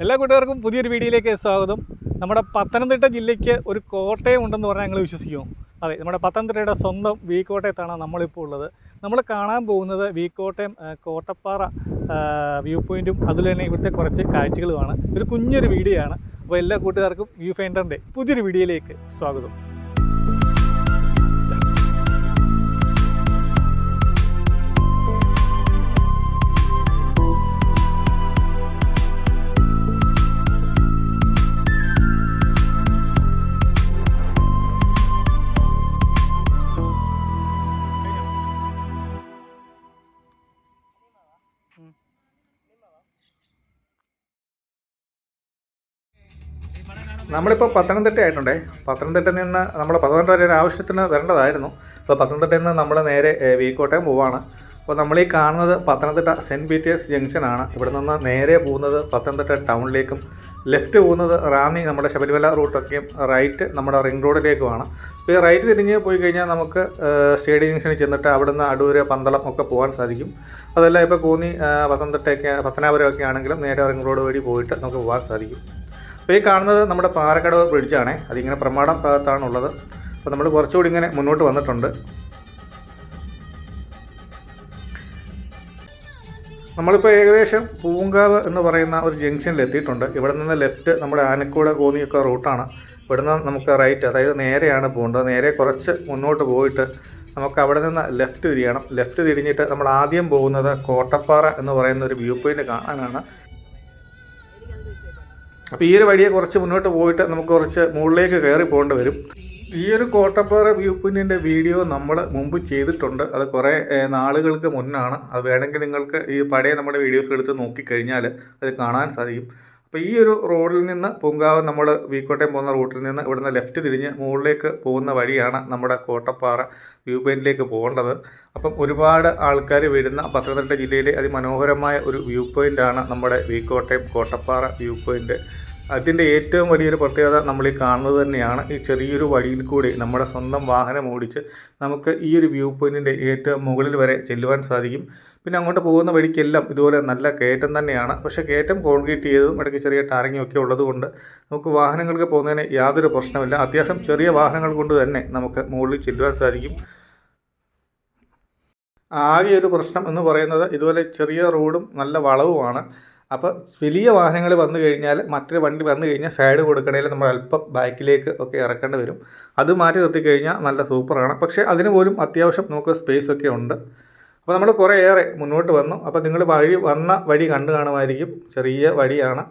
എല്ലാ കൂട്ടുകാർക്കും പുതിയൊരു വീഡിയോയിലേക്ക് സ്വാഗതം. നമ്മുടെ പത്തനംതിട്ട ജില്ലയ്ക്ക് ഒരു കോട്ടയം ഉണ്ടെന്ന് പറഞ്ഞാൽ ഞങ്ങൾ വിശ്വസിക്കുമോ? അതെ, നമ്മുടെ പത്തനംതിട്ടയുടെ സ്വന്തം വി കോട്ടയത്താണ് നമ്മളിപ്പോൾ ഉള്ളത്. നമ്മൾ കാണാൻ പോകുന്നത് വി കോട്ടയം കോട്ടപ്പാറ വ്യൂ പോയിൻറ്റും അതുപോലെ തന്നെ ഇവിടുത്തെ കുറച്ച് കാഴ്ചകളുമാണ്. ഒരു കുഞ്ഞൊരു വീഡിയോ ആണ്. അപ്പോൾ എല്ലാ കൂട്ടുകാർക്കും വ്യൂ ഫൈൻഡറിൻ്റെ പുതിയൊരു വീഡിയോയിലേക്ക് സ്വാഗതം. നമ്മളിപ്പോൾ പത്തനംതിട്ട ആയിട്ടുണ്ടേ. പത്തനംതിട്ടയിൽ നിന്ന് നമ്മൾ പത്തനംതിട്ട ഒരു ആവശ്യത്തിന് വരേണ്ടതായിരുന്നു. അപ്പോൾ പത്തനംതിട്ടയിൽ നിന്ന് നമ്മൾ നേരെ വി കോട്ടയം പോവാണ്. അപ്പോൾ നമ്മളീ കാണുന്നത് പത്തനംതിട്ട സെൻറ്റ് പീറ്റേഴ്സ് ജംഗ്ഷനാണ്. ഇവിടെ നിന്ന് നേരെ പോകുന്നത് പത്തനംതിട്ട ടൗണിലേക്കും, ലെഫ്റ്റ് പോകുന്നത് റാന്നി നമ്മുടെ ശബരിമല റൂട്ടൊക്കെയും, റൈറ്റ് നമ്മുടെ റിംഗ് റോഡിലേക്കുമാണ്. അപ്പോൾ ഈ റൈറ്റ് തിരിഞ്ഞ് പോയി കഴിഞ്ഞാൽ നമുക്ക് സ്റ്റേഡിയം ജംഗ്ഷനിൽ ചെന്നിട്ട് അവിടുന്ന് അടൂര്, പന്തളം ഒക്കെ പോകാൻ സാധിക്കും. അതെല്ലാം ഇപ്പോൾ കൂന്നി പത്തനംതിട്ടയൊക്കെ പത്തനാപുരമൊക്കെ ആണെങ്കിലും നേരെ റിംഗ് റോഡ് വഴി പോയിട്ട് നമുക്ക് പോകാൻ സാധിക്കും. അപ്പോൾ ഈ കാണുന്നത് നമ്മുടെ പാറക്കടവ് ബ്രിഡ്ജാണ്. അതിങ്ങനെ പ്രമാടം ഭാഗത്താണുള്ളത്. അപ്പോൾ നമ്മൾ കുറച്ചുകൂടി ഇങ്ങനെ മുന്നോട്ട് വന്നിട്ടുണ്ട്. നമ്മളിപ്പോൾ ഏകദേശം പൂങ്കാവ് എന്ന് പറയുന്ന ഒരു ജംഗ്ഷനിൽ എത്തിയിട്ടുണ്ട്. ഇവിടെ നിന്ന് ലെഫ്റ്റ് നമ്മുടെ ആനക്കോട് കോന്നിയൊക്കെ റൂട്ടാണ്. ഇവിടെ നിന്ന് നമുക്ക് റൈറ്റ്, അതായത് നേരെയാണ് പോകേണ്ടത്. നേരെ കുറച്ച് മുന്നോട്ട് പോയിട്ട് നമുക്ക് അവിടെ നിന്ന് ലെഫ്റ്റ് തിരിയണം. ലെഫ്റ്റ് തിരിഞ്ഞിട്ട് നമ്മൾ ആദ്യം പോകുന്നത് കോട്ടപ്പാറ എന്ന് പറയുന്ന ഒരു വ്യൂ പോയിൻ്റ് കാണാനാണ്. അപ്പോൾ ഈ ഒരു വഴിയെ കുറച്ച് മുന്നോട്ട് പോയിട്ട് നമുക്ക് കുറച്ച് മുകളിലേക്ക് കയറി പോകേണ്ടി വരും. ഈ ഒരു കോട്ടപ്പാറ വ്യൂ പോയിൻറ്റിൻ്റെ വീഡിയോ നമ്മൾ മുമ്പ് ചെയ്തിട്ടുണ്ട്. അത് കുറേ നാളുകൾക്ക് മുന്നാണ്. അത് വേണമെങ്കിൽ നിങ്ങൾക്ക് ഈ പഴയ നമ്മുടെ വീഡിയോസ് എടുത്ത് നോക്കിക്കഴിഞ്ഞാൽ അത് കാണാൻ സാധിക്കും. അപ്പോൾ ഈ ഒരു റോഡിൽ നിന്ന് പൂങ്കാവ് നമ്മൾ വി കോട്ടയം പോകുന്ന റൂട്ടിൽ നിന്ന് ഇവിടുന്ന് ലെഫ്റ്റ് തിരിഞ്ഞ് മുകളിലേക്ക് പോകുന്ന വഴിയാണ് നമ്മുടെ കോട്ടപ്പാറ വ്യൂ പോയിൻറ്റിലേക്ക് പോകേണ്ടത്. അപ്പം ഒരുപാട് ആൾക്കാർ വരുന്ന പത്തനംതിട്ട ജില്ലയിലെ അതിമനോഹരമായ ഒരു വ്യൂ പോയിൻ്റാണ് നമ്മുടെ വി കോട്ടയം കോട്ടപ്പാറ വ്യൂ പോയിൻറ്റ്. അതിൻ്റെ ഏറ്റവും വലിയൊരു പ്രത്യേകത നമ്മൾ ഈ കാണുന്നത് തന്നെയാണ്. ഈ ചെറിയൊരു വഴിയിൽ കൂടി നമ്മുടെ സ്വന്തം വാഹനം ഓടിച്ച് നമുക്ക് ഈ ഒരു വ്യൂ പോയിൻറ്റിൻ്റെ ഏറ്റവും മുകളിൽ വരെ ചെല്ലുവാൻ സാധിക്കും. പിന്നെ അങ്ങോട്ട് പോകുന്ന വഴിക്കെല്ലാം ഇതുപോലെ നല്ല കയറ്റം തന്നെയാണ്. പക്ഷേ കയറ്റം കോൺക്രീറ്റ് ചെയ്തതും ഇടയ്ക്ക് ചെറിയ ടാറിങ്ങും ഒക്കെ ഉള്ളതുകൊണ്ട് നമുക്ക് വാഹനങ്ങൾക്ക് പോകുന്നതിന് യാതൊരു പ്രശ്നമില്ല. അത്യാവശ്യം ചെറിയ വാഹനങ്ങൾ കൊണ്ട് തന്നെ നമുക്ക് മുകളിൽ ചെല്ലുവാൻ സാധിക്കും. ആകെ ഒരു പ്രശ്നം എന്ന് പറയുന്നത് ഇതുപോലെ ചെറിയ റോഡും നല്ല വളവുമാണ്. അപ്പോൾ വലിയ വാഹനങ്ങൾ വന്നു കഴിഞ്ഞാൽ, മറ്റൊരു വണ്ടി വന്നു കഴിഞ്ഞാൽ സൈഡ് കൊടുക്കണമെങ്കിൽ നമ്മൾ അല്പം ബാക്കിലേക്ക് ഒക്കെ ഇറക്കേണ്ടി വരും. അത് മാറ്റി നിർത്തി കഴിഞ്ഞാൽ നല്ല സൂപ്പറാണ്. പക്ഷേ അതിന് പോലും അത്യാവശ്യം നമുക്ക് സ്പേസ് ഒക്കെ ഉണ്ട്. അപ്പോൾ നമ്മൾ കുറേയേറെ മുന്നോട്ട് വന്നു. അപ്പോൾ നിങ്ങൾ വന്ന വഴി കണ്ടു കാണുമായിരിക്കും. ചെറിയ വഴിയാണ്.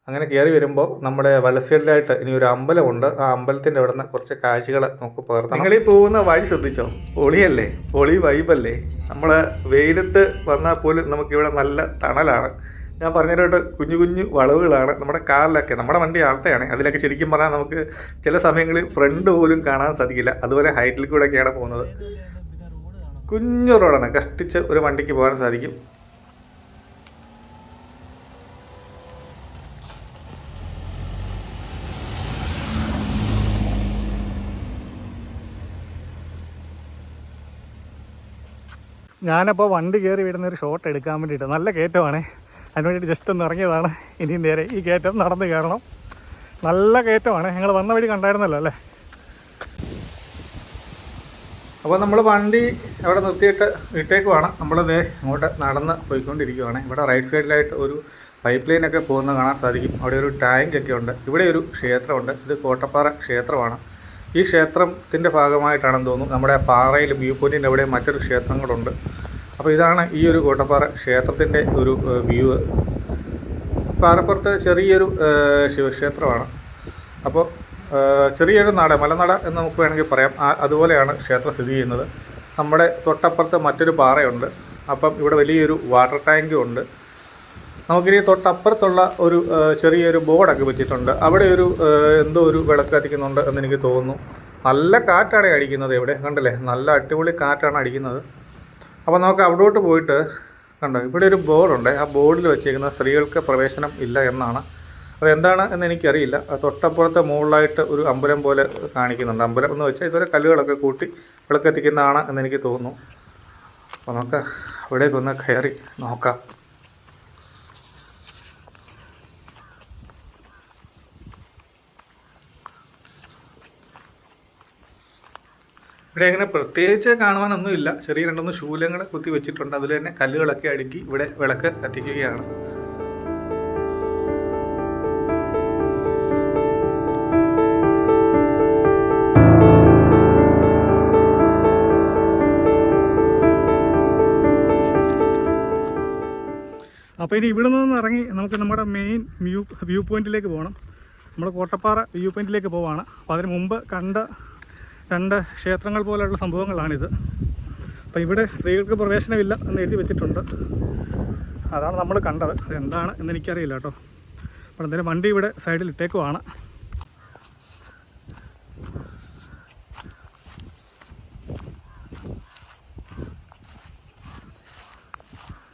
അങ്ങനെ കയറി വരുമ്പോൾ നമ്മുടെ വലസൈഡിലായിട്ട് ഇനി ഒരു അമ്പലമുണ്ട്. ആ അമ്പലത്തിൻ്റെ അവിടെ നിന്ന് കുറച്ച് കാഴ്ചകൾ നമുക്ക് പകർത്താം. നിങ്ങൾ ഈ പോകുന്ന വഴി ശ്രദ്ധിച്ചോ? പൊളിയല്ലേ? പൊളി വൈബല്ലേ? നമ്മൾ വെയിലത്ത് വന്നാൽ പോലും നമുക്കിവിടെ നല്ല തണലാണ്. ഞാൻ പറഞ്ഞിട്ട് കുഞ്ഞു കുഞ്ഞു വളവുകളാണ് നമ്മുടെ കാറിലൊക്കെ. നമ്മുടെ വണ്ടി ആൾട്ടയാണ്. അതിലൊക്കെ ശരിക്കും പറഞ്ഞാൽ നമുക്ക് ചില സമയങ്ങളിൽ ഫ്രണ്ട് പോലും കാണാൻ സാധിക്കില്ല. അതുപോലെ ഹൈറ്റിൽ കൂടെയൊക്കെയാണ് പോകുന്നത്. കുഞ്ഞു റോഡാണ്. കഷ്ടിച്ച് ഒരു വണ്ടിക്ക് പോകാൻ സാധിക്കും. ഞാനപ്പോൾ വണ്ടി കയറി വരുന്നൊരു ഷോട്ട് എടുക്കാൻ വേണ്ടിയിട്ട്, നല്ല കയറ്റമാണ്, അതിന് വേണ്ടിയിട്ട് ജസ്റ്റ് ഒന്ന് ഇറങ്ങിയതാണ്. ഇനിയും നേരെ ഈ കയറ്റം നടന്ന് കയറണം. നല്ല കയറ്റമാണ്. ഞങ്ങൾ വന്ന വഴി കണ്ടായിരുന്നല്ലോ അല്ലേ? അപ്പോൾ നമ്മൾ വണ്ടി അവിടെ നിർത്തിയിട്ട് ഇട്ടേക്കുവാണ്. നമ്മളിതേ അങ്ങോട്ട് നടന്ന് പോയിക്കൊണ്ടിരിക്കുകയാണ്. ഇവിടെ റൈറ്റ് സൈഡിലായിട്ട് ഒരു പൈപ്പ് ലൈനൊക്കെ പോകുന്നത് കാണാൻ സാധിക്കും. അവിടെ ഒരു ടാങ്കൊക്കെ ഉണ്ട്. ഇവിടെ ഒരു ക്ഷേത്രമുണ്ട്. ഇത് കോട്ടപ്പാറ ക്ഷേത്രമാണ്. ഈ ക്ഷേത്രത്തിൻ്റെ ഭാഗമായിട്ടാണെന്ന് തോന്നുന്നു നമ്മുടെ പാറയിൽ വ്യൂ പോയിൻറ്റിൻ്റെ അവിടെ മറ്റൊരു ക്ഷേത്രങ്ങളുണ്ട്. അപ്പോൾ ഇതാണ് ഈ ഒരു കോട്ടപ്പാറ ക്ഷേത്രത്തിൻ്റെ ഒരു വ്യൂ. പാറപ്പുറത്ത് ചെറിയൊരു ശിവക്ഷേത്രമാണ്. അപ്പോൾ ചെറിയൊരു നട, മലനട എന്ന് നമുക്ക് വേണമെങ്കിൽ പറയാം. അതുപോലെയാണ് ക്ഷേത്രം സ്ഥിതി ചെയ്യുന്നത്. നമ്മുടെ തൊട്ടപ്പുറത്ത് മറ്റൊരു പാറയുണ്ട്. അപ്പം ഇവിടെ വലിയൊരു വാട്ടർ ടാങ്കും ഉണ്ട്. നമുക്കിനി തൊട്ടപ്പുറത്തുള്ള ഒരു ചെറിയൊരു ബോർഡൊക്കെ വെച്ചിട്ടുണ്ട്. അവിടെ ഒരു എന്തോ ഒരു വിളക്ക് കത്തിക്കുന്നുണ്ട് എന്നെനിക്ക് തോന്നുന്നു. നല്ല കാറ്റാണ് അടിക്കുന്നത് ഇവിടെ, കണ്ടില്ലേ? നല്ല അടിപൊളി കാറ്റാണ് അടിക്കുന്നത്. അപ്പോൾ നമുക്ക് അവിടോട്ട് പോയിട്ട് കണ്ടോ, ഇവിടെ ഒരു ബോർഡുണ്ട്. ആ ബോർഡിൽ വെച്ചേക്കുന്ന സ്ത്രീകൾക്ക് പ്രവേശനം ഇല്ല എന്നാണ്. അതെന്താണ് എന്ന് എനിക്കറിയില്ല. തൊട്ടപ്പുറത്തെ മുകളിലായിട്ട് ഒരു അമ്പലം പോലെ കാണിക്കുന്നുണ്ട്. അമ്പലം എന്ന് വെച്ചാൽ ഇതുവരെ കല്ലുകളൊക്കെ കൂട്ടി വിളക്കെത്തിക്കുന്നതാണ് എന്നെനിക്ക് തോന്നുന്നു. അപ്പോൾ നമുക്ക് അവിടേക്കൊന്ന് കയറി നോക്കാം. ഇവിടെ അങ്ങനെ പ്രത്യേകിച്ച് കാണുവാനൊന്നുമില്ല. ചെറിയ 2-3 ശൂലങ്ങൾ കുത്തി വെച്ചിട്ടുണ്ട്. അതിൽ തന്നെ കല്ലുകളൊക്കെ അടുക്കി ഇവിടെ വിളക്ക് കത്തിക്കുകയാണ്. അപ്പോൾ ഇനി ഇവിടെ നിന്ന് ഇറങ്ങി നമുക്ക് നമ്മുടെ മെയിൻ വ്യൂ പോയിന്റിലേക്ക് പോകണം. നമ്മൾ കോട്ടപ്പാറ വ്യൂ പോയിന്റിലേക്ക് പോവുകയാണ്. അപ്പോൾ അതിന് മുമ്പ് കണ്ട 2 ക്ഷേത്രങ്ങൾ പോലെയുള്ള സംഭവങ്ങളാണിത്. അപ്പോൾ ഇവിടെ സ്ത്രീകൾക്ക് പ്രവേശനമില്ല എന്ന് എഴുതി വെച്ചിട്ടുണ്ട്. അതാണ് നമ്മൾ കണ്ടത്. അതെന്താണ് എന്ന് എനിക്കറിയില്ല കേട്ടോ. അപ്പോൾ എന്തായാലും വണ്ടി ഇവിടെ സൈഡിൽ ഇട്ടേക്കുവാണ്.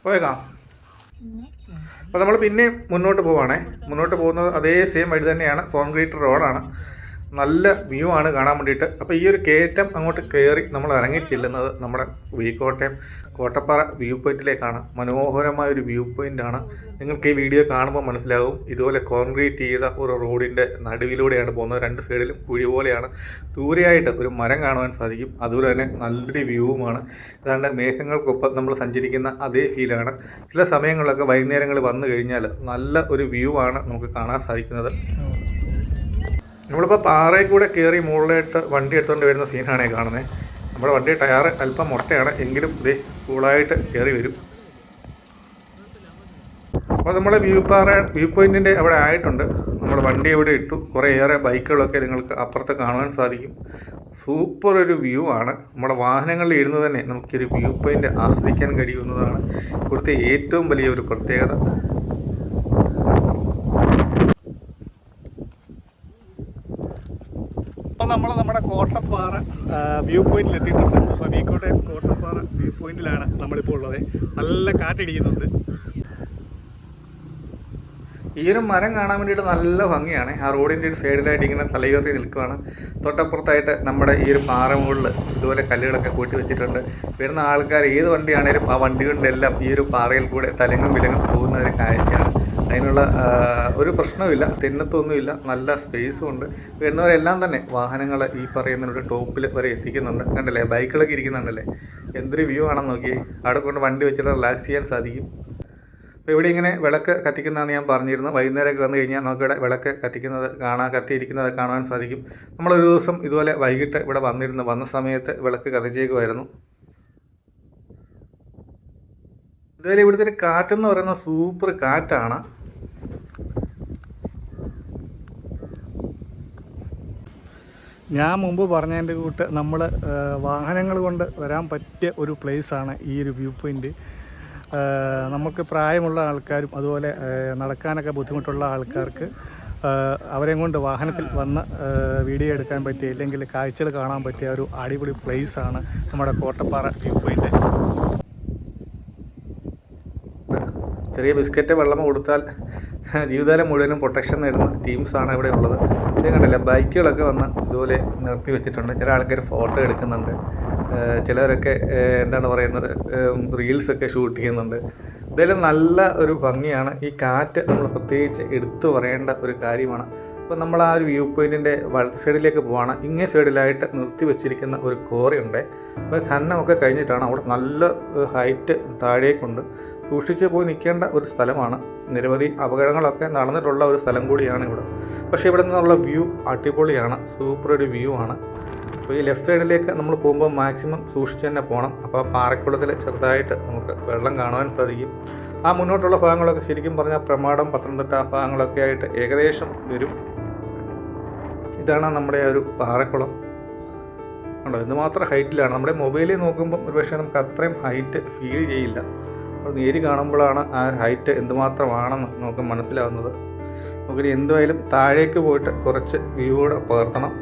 പോയേക്കാം. അപ്പോൾ നമ്മൾ പിന്നെ മുന്നോട്ട് പോവുകയാണേ. മുന്നോട്ട് പോകുന്നത് അതേ സെയിം വഴി തന്നെയാണ്. കോൺക്രീറ്റ് റോഡാണ്. നല്ല വ്യൂ ആണ് കാണാൻ വേണ്ടിയിട്ട്. അപ്പോൾ ഈ ഒരു കയറ്റം അങ്ങോട്ട് കയറി നമ്മൾ ഇറങ്ങി ചെല്ലുന്നത് നമ്മുടെ കോട്ടയം കോട്ടപ്പാറ വ്യൂ പോയിന്റിലേക്കാണ്. മനോഹരമായൊരു വ്യൂ പോയിൻ്റാണ്. നിങ്ങൾക്ക് ഈ വീഡിയോ കാണുമ്പോൾ മനസ്സിലാവും. ഇതുപോലെ കോൺക്രീറ്റ് ചെയ്ത ഒരു റോഡിൻ്റെ നടുവിലൂടെയാണ് പോകുന്നത്. 2 സൈഡിലും കുഴി പോലെയാണ്. ദൂരെയായിട്ട് ഒരു മരം കാണുവാൻ സാധിക്കും. അതുപോലെ തന്നെ നല്ലൊരു വ്യൂവുമാണ്. ഏതാണ്ട് മേഘങ്ങൾക്കൊപ്പം നമ്മൾ സഞ്ചരിക്കുന്ന അതേ ഫീലാണ്. ചില സമയങ്ങളിലൊക്കെ വൈകുന്നേരങ്ങളിൽ വന്നു കഴിഞ്ഞാൽ നല്ല ഒരു വ്യൂ ആണ് നമുക്ക് കാണാൻ സാധിക്കുന്നത്. നമ്മളിപ്പോൾ പാറയിൽ കൂടെ കയറി മുകളിലായിട്ട് വണ്ടി എടുത്തുകൊണ്ട് വരുന്ന സീനാണ് കാണുന്നത്. നമ്മുടെ വണ്ടി ടയർ അല്പം മൊട്ടയാണ്, എങ്കിലും ഇത് കൂളായിട്ട് കയറി വരും. അപ്പോൾ നമ്മൾ വ്യൂ പോയിൻറ്റിൻ്റെ അവിടെ ആയിട്ടുണ്ട്. നമ്മൾ വണ്ടി ഇവിടെ ഇട്ടു. കുറേയേറെ ബൈക്കുകളൊക്കെ നിങ്ങൾക്ക് അപ്പുറത്ത് കാണാൻ സാധിക്കും. സൂപ്പർ ഒരു വ്യൂ ആണ്. നമ്മുടെ വാഹനങ്ങളിൽ ഇരുന്ന് തന്നെ നമുക്കൊരു വ്യൂ പോയിൻ്റ് ആസ്വദിക്കാൻ കഴിയുന്നതാണ് ഇവിടുത്തെ ഏറ്റവും വലിയൊരു പ്രത്യേകത. അപ്പോൾ നമ്മൾ നമ്മുടെ കോട്ടപ്പാറ വ്യൂ പോയിന്റിൽ എത്തിയിട്ടുണ്ട്. അപ്പോൾ കോട്ടപ്പാറ വ്യൂ പോയിന്റിലാണ് നമ്മളിപ്പോൾ ഉള്ളത്. നല്ല കാറ്റടിക്കുന്നുണ്ട്. ഈ ഒരു മരം കാണാൻ വേണ്ടിയിട്ട് നല്ല ഭംഗിയാണ്. ആ റോഡിൻ്റെ ഒരു സൈഡിലായിട്ട് ഇങ്ങനെ തലയുയർത്തി നിൽക്കുകയാണ്. തൊട്ടപ്പുറത്തായിട്ട് നമ്മുടെ ഈ ഒരു പാറ മുകളിൽ ഇതുപോലെ കല്ലുകളൊക്കെ കൂട്ടി വെച്ചിട്ടുണ്ട്. വരുന്ന ആൾക്കാർ ഏത് വണ്ടിയാണേലും ആ വണ്ടികളിലെല്ലാം ഈ ഒരു പാറയിൽ കൂടെ തലങ്ങും വിലങ്ങും പോകുന്ന ഒരു കാഴ്ചയാണ്. അതിനുള്ള ഒരു പ്രശ്നവുമില്ല, തിന്നത്തൊന്നുമില്ല, നല്ല സ്പേസും ഉണ്ട്. വരുന്നവരെല്ലാം തന്നെ വാഹനങ്ങൾ ഈ പറയുന്നതിനൊരു ടോപ്പിൽ വരെ എത്തിക്കുന്നുണ്ട്. കണ്ടല്ലേ, ബൈക്കുകളൊക്കെ ഇരിക്കുന്നുണ്ടല്ലേ. എന്തൊരു വ്യൂ ആണെന്ന് നോക്കി. അവിടെ കൊണ്ട് വണ്ടി വെച്ചിട്ട് റിലാക്സ് ചെയ്യാൻ സാധിക്കും. അപ്പോൾ ഇവിടെ ഇങ്ങനെ വിളക്ക് കത്തിക്കുന്നതെന്ന് ഞാൻ പറഞ്ഞിരുന്നു. വൈകുന്നേരമൊക്കെ വന്നു കഴിഞ്ഞാൽ നമുക്കിവിടെ വിളക്ക് കത്തിയിരിക്കുന്നത് കാണാൻ സാധിക്കും. നമ്മളൊരു ദിവസം ഇതുപോലെ വൈകിട്ട് ഇവിടെ വന്ന സമയത്ത് വിളക്ക് കത്തിച്ചേക്കുമായിരുന്നു. ഇതുപോലെ ഇവിടുത്തെ ഒരു കാറ്റെന്ന് പറയുന്നത് സൂപ്പർ കാറ്റാണ്. ഞാൻ മുമ്പ് പറഞ്ഞതിൻ്റെ കൂട്ട് നമ്മൾ വാഹനങ്ങൾ കൊണ്ട് വരാൻ പറ്റിയ ഒരു പ്ലേസാണ് ഈ ഒരു വ്യൂ പോയിൻ്റ്. നമുക്ക് പ്രായമുള്ള ആൾക്കാരും അതുപോലെ നടക്കാനൊക്കെ ബുദ്ധിമുട്ടുള്ള ആൾക്കാർക്ക് അവരെയും കൊണ്ട് വാഹനത്തിൽ വന്ന് വീഡിയോ എടുക്കാൻ പറ്റിയ അല്ലെങ്കിൽ കാഴ്ചകൾ കാണാൻ പറ്റിയ ഒരു അടിപൊളി പ്ലേസാണ് നമ്മുടെ കോട്ടപ്പാറ വ്യൂ പോയിൻ്റ്. ചെറിയ ബിസ്ക്കറ്റ് വെള്ളം കൊടുത്താൽ ജീവിതകാലം മുഴുവനും പ്രൊട്ടക്ഷൻ നേടുന്ന ടീംസാണ് ഇവിടെ ഉള്ളത്. ഇത് കണ്ടില്ല, ബൈക്കുകളൊക്കെ വന്ന് ഇതുപോലെ നിർത്തി വെച്ചിട്ടുണ്ട്. ചില ആൾക്കാർ ഫോട്ടോ എടുക്കുന്നുണ്ട്. ചിലരൊക്കെ എന്താണ് പറയുന്നത്, റീൽസൊക്കെ ഷൂട്ട് ചെയ്യുന്നുണ്ട്. ഇതെല്ലാം നല്ല ഒരു ഭംഗിയാണ്. ഈ കാറ്റ് നമ്മൾ പ്രത്യേകിച്ച് എടുത്തു പറയേണ്ട ഒരു കാര്യമാണ്. അപ്പോൾ നമ്മൾ ആ ഒരു വ്യൂ പോയിൻറ്റിൻ്റെ വലത്ത് സൈഡിലേക്ക് പോവാണ്. ഇങ്ങേ സൈഡിലായിട്ട് നിർത്തി വെച്ചിരിക്കുന്ന ഒരു കോറിയുണ്ട്. അപ്പോൾ ഖനനമൊക്കെ കഴിഞ്ഞിട്ടാണ്. അവിടെ നല്ല ഹൈറ്റ് താഴേക്കുണ്ട്. സൂക്ഷിച്ച് പോയി നിൽക്കേണ്ട ഒരു സ്ഥലമാണ്. നിരവധി അപകടങ്ങളൊക്കെ നടന്നിട്ടുള്ള ഒരു സ്ഥലം കൂടിയാണ് ഇവിടെ. പക്ഷേ ഇവിടെ നിന്നുള്ള വ്യൂ അടിപൊളിയാണ്. സൂപ്പർ ഒരു വ്യൂ ആണ്. അപ്പോൾ ഈ ലെഫ്റ്റ് സൈഡിലേക്ക് നമ്മൾ പോകുമ്പോൾ മാക്സിമം സൂക്ഷിച്ച് തന്നെ പോകണം. അപ്പോൾ ആ പാറക്കുളത്തിൽ ചെറുതായിട്ട് നമുക്ക് വെള്ളം കാണുവാൻ സാധിക്കും. ആ മുന്നോട്ടുള്ള ഭാഗങ്ങളൊക്കെ ശരിക്കും പറഞ്ഞാൽ പ്രമാടം, പത്തനംതിട്ട ഭാഗങ്ങളൊക്കെ ആയിട്ട് ഏകദേശം വരും. ഇതാണ് നമ്മുടെ ഒരു പാറക്കുളം. ഉണ്ടോ, എന്തുമാത്രം ഹൈറ്റിലാണ്. നമ്മുടെ മൊബൈലിൽ നോക്കുമ്പോൾ ഒരുപക്ഷെ നമുക്ക് അത്രയും ഹൈറ്റ് ഫീൽ ചെയ്യില്ല. അപ്പോൾ നേരി കാണുമ്പോഴാണ് ആ ഹൈറ്റ് എന്തുമാത്രമാണെന്ന് നമുക്ക് മനസ്സിലാവുന്നത്. നമുക്കിനി എന്തുമായാലും താഴേക്ക് പോയിട്ട് കുറച്ച് വ്യൂ കൂടെ പകർത്തണം.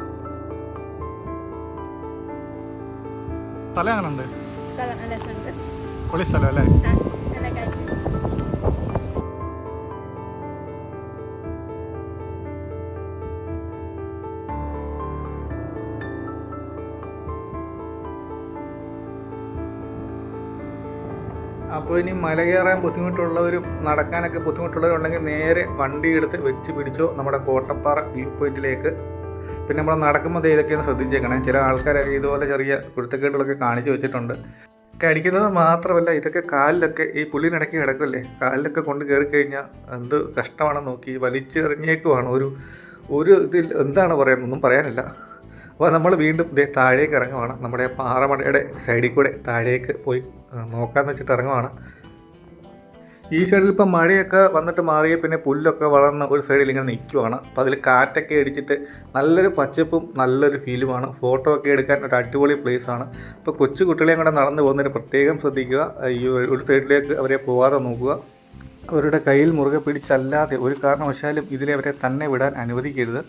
സ്ഥലം എങ്ങനെയുണ്ട്? പൊളി സ്ഥലം അല്ലേ? അപ്പോൾ ഇനി മല കയറാൻ ബുദ്ധിമുട്ടുള്ളവരും നടക്കാനൊക്കെ ബുദ്ധിമുട്ടുള്ളവരുണ്ടെങ്കിൽ നേരെ വണ്ടി എടുത്ത് വെച്ച് പിടിച്ചോ നമ്മുടെ കോട്ടപ്പാറ വ്യൂ പോയിന്റിലേക്ക്. പിന്നെ നമ്മൾ നടക്കുമ്പോൾ ഇതൊക്കെയൊന്ന് ശ്രദ്ധിച്ചേക്കണേ. ചില ആൾക്കാരൊക്കെ ഇതുപോലെ ചെറിയ കുരുത്തക്കേടുകളൊക്കെ കാണിച്ച് വെച്ചിട്ടുണ്ട്. അടിക്കുന്നത് മാത്രമല്ല, ഇതൊക്കെ കാലിലൊക്കെ ഈ പുല്ലിനിടയ്ക്ക് കിടക്കുമല്ലേ, കാലിലൊക്കെ കൊണ്ട് കയറി കഴിഞ്ഞാൽ എന്ത് കഷ്ടമാണെന്ന് നോക്കി വലിച്ചെറിഞ്ഞേക്കുവാണ്. ഒരു ഇതിൽ എന്താണ് പറയുന്നത് ഒന്നും പറയാനില്ല. അപ്പോൾ നമ്മൾ വീണ്ടും താഴേക്ക് ഇറങ്ങുവാണ്. നമ്മുടെ പാറമടയുടെ സൈഡിൽ കൂടെ താഴേക്ക് പോയി നോക്കാമെന്ന് വെച്ചിട്ട് ഇറങ്ങുവാണ്. ഈ സൈഡിൽ ഇപ്പം മഴയൊക്കെ വന്നിട്ട് മാറിയ പിന്നെ പുല്ലൊക്കെ വളർന്ന ഒരു സൈഡിൽ ഇങ്ങനെ നിൽക്കുവാണ്. അപ്പോൾ അതിൽ കാറ്റൊക്കെ അടിച്ചിട്ട് നല്ലൊരു പച്ചപ്പും നല്ലൊരു ഫീലുമാണ്. ഫോട്ടോ ഒക്കെ എടുക്കാൻ ഒരു അടിപൊളി പ്ലേസാണ്. അപ്പോൾ കൊച്ചു കുട്ടികളെയും കൂടെ നടന്നു പോകുന്നതിന് പ്രത്യേകം ശ്രദ്ധിക്കുക. ഈ ഒരു സൈഡിലേക്ക് അവരെ പോകാതെ നോക്കുക. അവരുടെ കയ്യിൽ മുറുകെ പിടിച്ചല്ലാതെ ഒരു കാരണവശാലും ഇതിലെ അവരെ തന്നെ വിടാൻ അനുവദിക്കരുത്.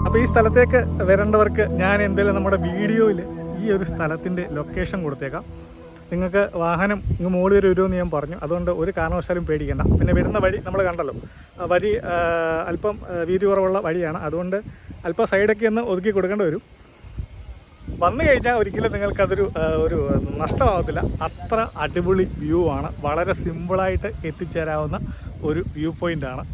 അപ്പോൾ ഈ സ്ഥലത്തേക്ക് വരേണ്ടവർക്ക് ഞാൻ എന്തായാലും നമ്മുടെ വീഡിയോയിൽ ഈ ഒരു സ്ഥലത്തിൻ്റെ ലൊക്കേഷൻ കൊടുത്തേക്കാം. നിങ്ങൾക്ക് വാഹനം ഇങ്ങ് മുകളിൽ വരുമെന്ന് ഞാൻ പറഞ്ഞു. അതുകൊണ്ട് ഒരു കാരണവശാലും പേടിക്കേണ്ട. പിന്നെ വരുന്ന വഴി നമ്മൾ കണ്ടല്ലോ, വഴി അല്പം വീതി കുറവുള്ള വഴിയാണ്. അതുകൊണ്ട് അല്പം സൈഡൊക്കെ ഒന്ന് ഒതുക്കി കൊടുക്കേണ്ടി വരും. വന്നു കഴിഞ്ഞാൽ ഒരിക്കലും നിങ്ങൾക്കതൊരു ഒരു നഷ്ടമാകത്തില്ല. അത്ര അടിപൊളി വ്യൂ ആണ്. വളരെ സിമ്പിളായിട്ട് എത്തിച്ചേരാവുന്ന ഒരു വ്യൂ പോയിൻ്റാണ്.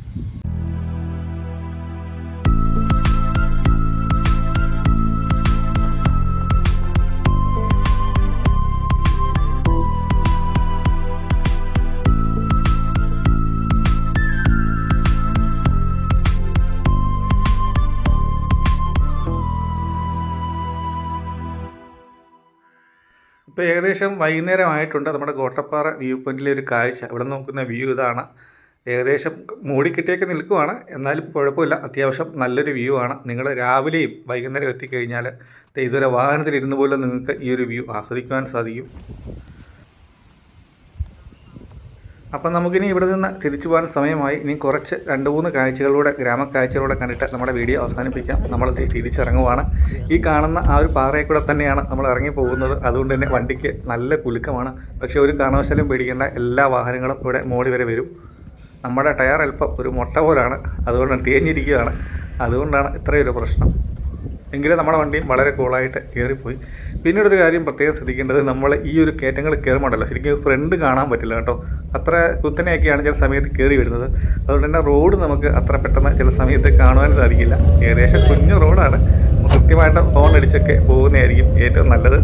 ഇപ്പോൾ ഏകദേശം വൈകുന്നേരമായിട്ടുണ്ട്. നമ്മുടെ കോട്ടപ്പാറ വ്യൂ പോയിൻറ്റിലെ ഒരു കാഴ്ച, ഇവിടെ നോക്കുന്ന വ്യൂ ഇതാണ്. ഏകദേശം മൂടിക്കിട്ടിയൊക്കെ നിൽക്കുവാണ്, എന്നാലും കുഴപ്പമില്ല. അത്യാവശ്യം നല്ലൊരു വ്യൂ ആണ്. നിങ്ങൾ രാവിലെയും വൈകുന്നേരം എത്തിക്കഴിഞ്ഞാൽ ഇതുവരെ വാഹനത്തിലിരുന്ന് പോലും നിങ്ങൾക്ക് ഈ ഒരു വ്യൂ ആസ്വദിക്കുവാൻ സാധിക്കും. അപ്പം നമുക്കിനി ഇവിടെ നിന്ന് തിരിച്ചു പോകാൻ സമയമായി. ഇനി കുറച്ച് 2-3 കാഴ്ചകളിലൂടെ, ഗ്രാമക്കാഴ്ചകളിലൂടെ കണ്ടിട്ട് നമ്മുടെ വീഡിയോ അവസാനിപ്പിക്കാം. നമ്മൾ തിരിച്ചിറങ്ങുവാണ്. ഈ കാണുന്ന ആ ഒരു പാറയിൽ കൂടെ തന്നെയാണ് നമ്മൾ ഇറങ്ങി പോകുന്നത്. അതുകൊണ്ട് തന്നെ വണ്ടിക്ക് നല്ല കുലുക്കമാണ്. പക്ഷേ ഒരു കാരണവശാലും പേടിക്കേണ്ട, എല്ലാ വാഹനങ്ങളും ഇവിടെ മോളി വരെ വരും. നമ്മുടെ ടയർ അല്പം ഒരു മുട്ട പോലാണ്, അതുകൊണ്ടാണ് തേഞ്ഞിരിക്കുകയാണ്. അതുകൊണ്ടാണ് ഇത്രയൊരു പ്രശ്നം. എങ്കിലും നമ്മുടെ വണ്ടിയും വളരെ കൂളായിട്ട് കയറിപ്പോയി. പിന്നീടൊരു കാര്യം പ്രത്യേകം ശ്രദ്ധിക്കേണ്ടത്, നമ്മൾ ഈ ഒരു കയറ്റങ്ങൾ കയറുമ്പോണ്ടല്ലോ ശരിക്കും ഫ്രണ്ട് കാണാൻ പറ്റില്ല കേട്ടോ. അത്ര കുത്തനെയൊക്കെയാണ് ചില സമയത്ത് കയറി വരുന്നത്. അതുകൊണ്ട് തന്നെ റോഡ് നമുക്ക് അത്ര പെട്ടെന്ന് ചില സമയത്ത് കാണുവാൻ സാധിക്കില്ല. ഏകദേശം കുഞ്ഞു റോഡാണ്. കൃത്യമായിട്ട് ഹോൺ അടിച്ചൊക്കെ പോകുന്നതായിരിക്കും ഏറ്റവും നല്ലത്.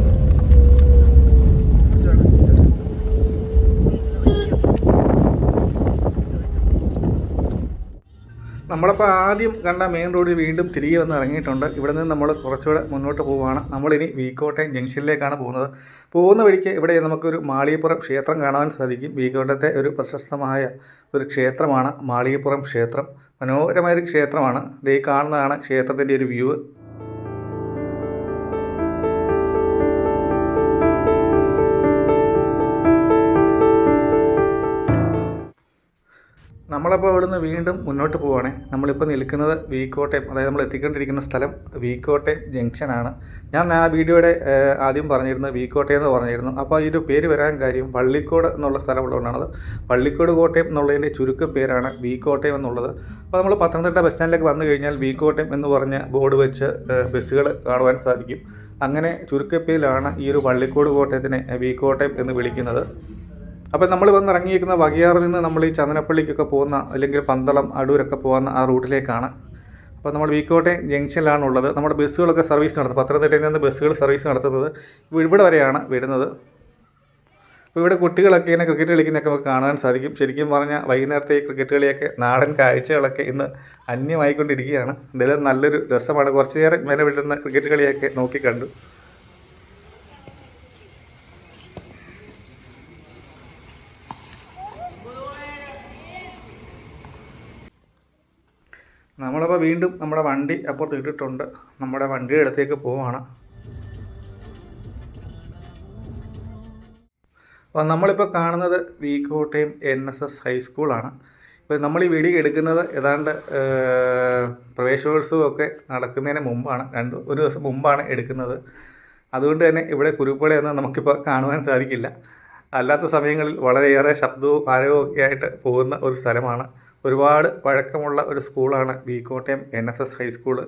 നമ്മളിപ്പോൾ ആദ്യം കണ്ട മെയിൻ റോഡിൽ വീണ്ടും തിരികെ വന്ന് ഇറങ്ങിയിട്ടുണ്ട്. ഇവിടെ നിന്ന് നമ്മൾ കുറച്ചുകൂടെ മുന്നോട്ട് പോവുകയാണ്. നമ്മളിനി വീക്കോട്ടയം ജംഗ്ഷനിലേക്കാണ് പോകുന്നത്. പോകുന്ന വഴിക്ക് ഇവിടെ നമുക്കൊരു മാളികപ്പുറം ക്ഷേത്രം കാണാൻ സാധിക്കും. വീക്കോട്ടത്തെ ഒരു പ്രശസ്തമായ ഒരു ക്ഷേത്രമാണ് മാളികപ്പുറം ക്ഷേത്രം. മനോഹരമായൊരു ക്ഷേത്രമാണ്. ഈ കാണുന്നതാണ് ക്ഷേത്രത്തിൻ്റെ ഒരു വ്യൂ. നമ്മളപ്പോൾ ഇവിടുന്ന് വീണ്ടും മുന്നോട്ട് പോവുകയാണെ. നമ്മളിപ്പോൾ നിൽക്കുന്നത് വീക്കോട്ടയം, അതായത് നമ്മൾ എത്തിക്കൊണ്ടിരിക്കുന്ന സ്ഥലം വീക്കോട്ടയം ജംഗ്ഷനാണ്. ഞാൻ ആ വീഡിയോയുടെ ആദ്യം പറഞ്ഞിരുന്നത് വീക്കോട്ടയം എന്ന് പറഞ്ഞിരുന്നു. അപ്പോൾ ഈ ഒരു പേര് വരാൻ കാര്യം പള്ളിക്കോട് എന്നുള്ള സ്ഥലം ഉള്ളതുകൊണ്ടാണത്. പള്ളിക്കോട് കോട്ടയം എന്നുള്ളതിൻ്റെ ചുരുക്കപ്പേരാണ് വീക്കോട്ടയം എന്നുള്ളത്. അപ്പോൾ നമ്മൾ പത്തനംതിട്ട ബസ് സ്റ്റാൻഡിലേക്ക് വന്നു കഴിഞ്ഞാൽ വീക്കോട്ടയം എന്ന് പറഞ്ഞ ബോർഡ് വെച്ച് ബസ്സുകൾ കാണുവാൻ സാധിക്കും. അങ്ങനെ ചുരുക്കപ്പേരിലാണ് ഈ ഒരു പള്ളിക്കോട് കോട്ടയത്തിനെ വീക്കോട്ടയം എന്ന് വിളിക്കുന്നത്. അപ്പോൾ നമ്മൾ വന്ന് ഇറങ്ങിയിരിക്കുന്ന വകയാറിൽ നിന്ന് നമ്മൾ ഈ ചന്ദനപ്പള്ളിക്കൊക്കെ പോകുന്ന, അല്ലെങ്കിൽ പന്തളം, അടൂരൊക്കെ പോകുന്ന ആ റൂട്ടിലേക്കാണ്. അപ്പോൾ നമ്മൾ വീക്കോട്ടയം ജംഗ്ഷനിലാണുള്ളത്. നമ്മുടെ ബസ്സുകളൊക്കെ സർവീസ് നടത്തുന്നത്, പത്തനംതിട്ടയിൽ നിന്ന് ബസ്സുകൾ സർവീസ് നടത്തുന്നത് ഇവിടെ വരെയാണ് വരുന്നത്. അപ്പോൾ ഇവിടെ കുട്ടികളൊക്കെ ഇങ്ങനെ ക്രിക്കറ്റ് കളിക്കുന്നതൊക്കെ നമുക്ക് കാണാൻ സാധിക്കും. ശരിക്കും പറഞ്ഞാൽ വൈകുന്നേരത്തെ ഈ ക്രിക്കറ്റ് കളിയൊക്കെ, നാടൻ കാഴ്ചകളൊക്കെ ഇന്ന് അന്യമായിക്കൊണ്ടിരിക്കുകയാണ്. എന്തായാലും നല്ലൊരു രസമാണ്. കുറച്ച് നേരം മേലെ വിടുന്ന ക്രിക്കറ്റ് കളിയൊക്കെ നോക്കിക്കണ്ടു. നമ്മളപ്പോൾ വീണ്ടും നമ്മുടെ വണ്ടി അപ്പുറത്ത് ഇട്ടിട്ടുണ്ട്. നമ്മുടെ വണ്ടിയുടെ അടുത്തേക്ക് പോവുകയാണ്. അപ്പോൾ നമ്മളിപ്പോൾ കാണുന്നത് വീക്കോട്ടയം NSS ഹൈസ്കൂളാണ്. ഇപ്പോൾ നമ്മൾ ഈ വീഡിയോ എടുക്കുന്നത് ഏതാണ്ട് പ്രവേശനോത്സവമൊക്കെ നടക്കുന്നതിന് മുമ്പാണ്, ഒരു ദിവസം മുമ്പാണ് എടുക്കുന്നത്. അതുകൊണ്ട് തന്നെ ഇവിടെ കുരുപ്പുകളയൊന്നും നമുക്കിപ്പോൾ കാണുവാൻ സാധിക്കില്ല. അല്ലാത്ത സമയങ്ങളിൽ വളരെയേറെ ശബ്ദവും ആരവവും ഒക്കെ ആയിട്ട് പോകുന്ന ഒരു സ്ഥലമാണ്. ഒരുപാട് പഴക്കമുള്ള ഒരു സ്കൂളാണ് വീക്കോട്ടയം NSS ഹൈസ്കൂള്.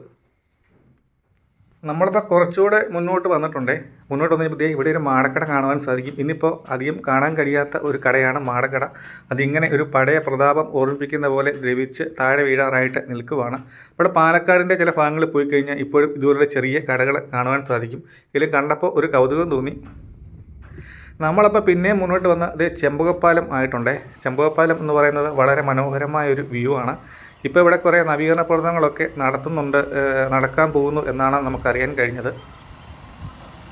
നമ്മളിപ്പോൾ കുറച്ചുകൂടെ മുന്നോട്ട് വന്നിട്ടുണ്ടേ. മുന്നോട്ട് വന്നപ്പോൾ ഇവിടെ ഒരു മാടക്കട കാണുവാൻ സാധിക്കും. ഇന്നിപ്പോൾ അധികം കാണാൻ കഴിയാത്ത ഒരു കടയാണ് മാടക്കട. അതിങ്ങനെ ഒരു പഴയ പ്രതാപം ഓർമ്മിപ്പിക്കുന്ന പോലെ ദ്രവിച്ച് താഴെ വീഴാറായിട്ട് നിൽക്കുവാണ്. ഇവിടെ പാലക്കാടിൻ്റെ ചില ഭാഗങ്ങളിൽ പോയി കഴിഞ്ഞാൽ ഇപ്പോഴും ഇതുപോലുള്ള ചെറിയ കടകൾ കാണുവാൻ സാധിക്കും. ഇതിൽ കണ്ടപ്പോൾ ഒരു കൗതുകം തോന്നി. നമ്മളപ്പോൾ പിന്നെയും മുന്നോട്ട് വന്ന ഇത് ചെമ്പകപ്പാലം ആയിട്ടുണ്ടേ. ചെമ്പകപ്പാലം എന്ന് പറയുന്നത് വളരെ മനോഹരമായൊരു വ്യൂ ആണ്. ഇപ്പോൾ ഇവിടെ കുറേ നവീകരണ പ്രവർത്തനങ്ങളൊക്കെ നടക്കാൻ പോകുന്നു എന്നാണ് നമുക്കറിയാൻ കഴിഞ്ഞത്.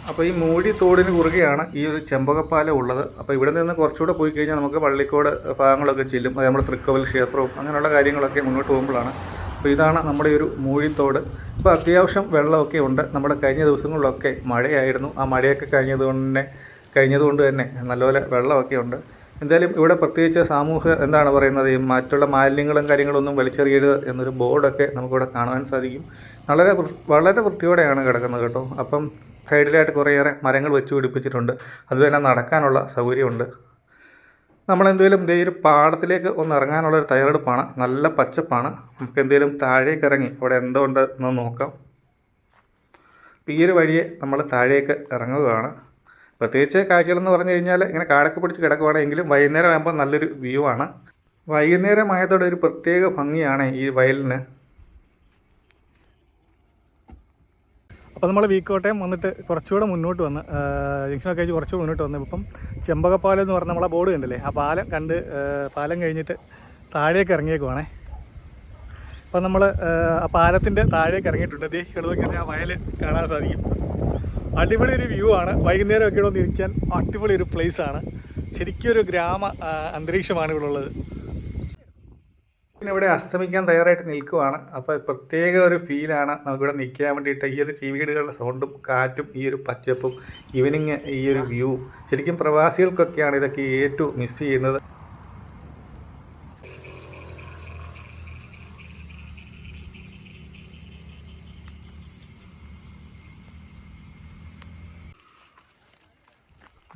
അപ്പോൾ ഈ മൂഴി തോടിന് കുറുകെയാണ് ഈ ഒരു ചെമ്പകപ്പാലം ഉള്ളത്. അപ്പോൾ ഇവിടെ നിന്ന് കുറച്ചുകൂടെ പോയി കഴിഞ്ഞാൽ നമുക്ക് പള്ളിക്കോട് ഭാഗങ്ങളൊക്കെ ചെല്ലും. അത് നമ്മുടെ തൃക്കവൽ ക്ഷേത്രവും അങ്ങനെയുള്ള കാര്യങ്ങളൊക്കെ മുന്നോട്ട് പോകുമ്പോഴാണ്. അപ്പോൾ ഇതാണ് നമ്മുടെ ഒരു മൂഴിത്തോട്. ഇപ്പോൾ അത്യാവശ്യം വെള്ളമൊക്കെ ഉണ്ട്. നമ്മുടെ കഴിഞ്ഞ ദിവസങ്ങളിലൊക്കെ മഴയായിരുന്നു. ആ മഴയൊക്കെ കഴിഞ്ഞതുകൊണ്ട് തന്നെ നല്ലപോലെ വെള്ളമൊക്കെ ഉണ്ട്. എന്തായാലും ഇവിടെ പ്രത്യേകിച്ച് എന്താണ് പറയുന്നത്, ഈ മറ്റുള്ള മാലിന്യങ്ങളും കാര്യങ്ങളൊന്നും വലിച്ചെറിയരുത് എന്നൊരു ബോർഡൊക്കെ നമുക്കിവിടെ കാണുവാൻ സാധിക്കും. വളരെ വൃത്തിയോടെയാണ് കിടക്കുന്നത് കേട്ടോ. അപ്പം സൈഡിലായിട്ട് കുറേയേറെ മരങ്ങൾ വെച്ച് പിടിപ്പിച്ചിട്ടുണ്ട്. അതുപോലെ നടക്കാനുള്ള സൗകര്യമുണ്ട്. നമ്മളെന്തെങ്കിലും ഈ ഒരു പാടത്തിലേക്ക് ഒന്ന് ഇറങ്ങാനുള്ളൊരു തയ്യാറെടുപ്പാണ്. നല്ല പച്ചപ്പാണ്. നമുക്ക് എന്തെങ്കിലും താഴേക്ക് ഇറങ്ങി അവിടെ എന്തുകൊണ്ട് എന്ന് നോക്കാം. ഈ ഒരു വഴിയെ നമ്മൾ താഴേക്ക് ഇറങ്ങുകയാണ്. പ്രത്യേകിച്ച് കാഴ്ചകളെന്ന് പറഞ്ഞു കഴിഞ്ഞാൽ ഇങ്ങനെ കാടൊക്കെ പിടിച്ച് കിടക്കുവാണെങ്കിലും വൈകുന്നേരം ആകുമ്പോൾ നല്ലൊരു വ്യൂ ആണ്. വൈകുന്നേരമായതോടെ ഒരു പ്രത്യേക ഭംഗിയാണ് ഈ വയലിന്. അപ്പോൾ നമ്മൾ വീക്കോട്ടയം വന്നിട്ട് കുറച്ചുകൂടെ മുന്നോട്ട് വന്ന് ജംഗ്ഷനൊക്കെ കഴിച്ച് കുറച്ചുകൂടെ മുന്നോട്ട് വന്നു. ഇപ്പം ചെമ്പകപ്പാലം എന്ന് പറഞ്ഞാൽ നമ്മളെ ബോർഡ് കണ്ടില്ലേ, ആ പാലം കഴിഞ്ഞിട്ട് താഴേക്ക് ഇറങ്ങിയേക്കുവാണേ. അപ്പം നമ്മൾ ആ പാലത്തിൻ്റെ താഴേക്ക് ഇറങ്ങിയിട്ടുണ്ട്. ഇവിടെ ആ വയൽ കാണാൻ സാധിക്കും. അടിപൊളി ഒരു വ്യൂ ആണ്. വൈകുന്നേരമൊക്കെ ഇവിടെ ഇരിക്കാൻ അടിപൊളി ഒരു പ്ലേസ് ആണ്. ശരിക്കും ഒരു ഗ്രാമ അന്തരീക്ഷമാണ് ഇവിടെ ഉള്ളത്. പിന്നെ ഇവിടെ അസ്തമിക്കാൻ തയ്യാറായിട്ട് നിൽക്കുവാണ്. അപ്പോൾ പ്രത്യേക ഒരു ഫീലാണ് നമുക്കിവിടെ നിൽക്കാൻ വേണ്ടിയിട്ട്. ഈ ഒരു ചീവീടുകളുടെ സൗണ്ടും കാറ്റും ഈ ഒരു പച്ചപ്പും ഈവനിങ് ഈ ഒരു വ്യൂ ശരിക്കും പ്രവാസികൾക്കൊക്കെയാണ് ഇതൊക്കെ ഏറ്റവും മിസ് ചെയ്യുന്നത്.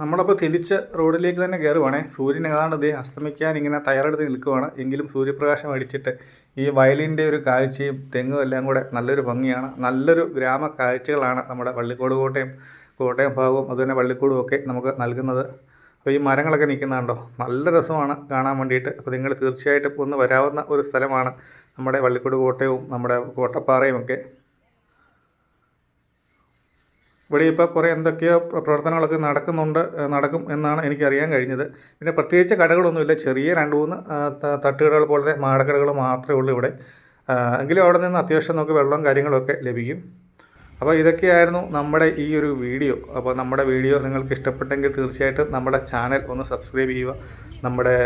നമ്മളപ്പോൾ തിരിച്ച് റോഡിലേക്ക് തന്നെ കയറുവാണേ. സൂര്യൻ ഏതാണ്ട് അസ്തമിക്കാൻ ഇങ്ങനെ തയ്യാറെടുത്ത് നിൽക്കുവാണ്. എങ്കിലും സൂര്യപ്രകാശം അടിച്ചിട്ട് ഈ വയലിൻ്റെ ഒരു കാഴ്ചയും തെങ്ങും എല്ലാം കൂടെ നല്ലൊരു ഭംഗിയാണ്. നല്ലൊരു ഗ്രാമ കാഴ്ചകളാണ് നമ്മുടെ കോട്ടയം ഭാഗവും അതുതന്നെ പള്ളിക്കോടും ഒക്കെ നമുക്ക് നൽകുന്നത്. അപ്പോൾ ഈ മരങ്ങളൊക്കെ നിൽക്കുന്നുണ്ടോ, നല്ല രസമാണ് കാണാൻ വേണ്ടിയിട്ട്. അപ്പോൾ നിങ്ങൾ തീർച്ചയായിട്ടും ഒന്ന് വരാവുന്ന ഒരു സ്ഥലമാണ് നമ്മുടെ പള്ളിക്കോട് കോട്ടയവും നമ്മുടെ കോട്ടപ്പാറയും ഒക്കെ. ഇവിടെ ഇപ്പോൾ കുറേ എന്തൊക്കെയോ പ്രവർത്തനങ്ങളൊക്കെ നടക്കും എന്നാണ് എനിക്കറിയാൻ കഴിഞ്ഞത്. പിന്നെ പ്രത്യേകിച്ച് കടകളൊന്നുമില്ല. ചെറിയ 2-3 തട്ടുകടകൾ പോലത്തെ മാടക്കടകൾ മാത്രമേ ഉള്ളൂ ഇവിടെ. എങ്കിലും അവിടെ നിന്ന് അത്യാവശ്യം നമുക്ക് വെള്ളവും കാര്യങ്ങളൊക്കെ ലഭിക്കും. അപ്പോൾ ഇതൊക്കെയായിരുന്നു നമ്മുടെ ഈ ഒരു വീഡിയോ. അപ്പോൾ നമ്മുടെ വീഡിയോ നിങ്ങൾക്ക് ഇഷ്ടപ്പെട്ടെങ്കിൽ തീർച്ചയായിട്ടും നമ്മുടെ ചാനൽ ഒന്ന് സബ്സ്ക്രൈബ് ചെയ്യുക. നമ്മുടെ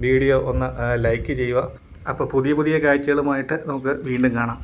വീഡിയോ ഒന്ന് ലൈക്ക് ചെയ്യുക. അപ്പോൾ പുതിയ കാഴ്ചകളുമായിട്ട് നമുക്ക് വീണ്ടും കാണാം.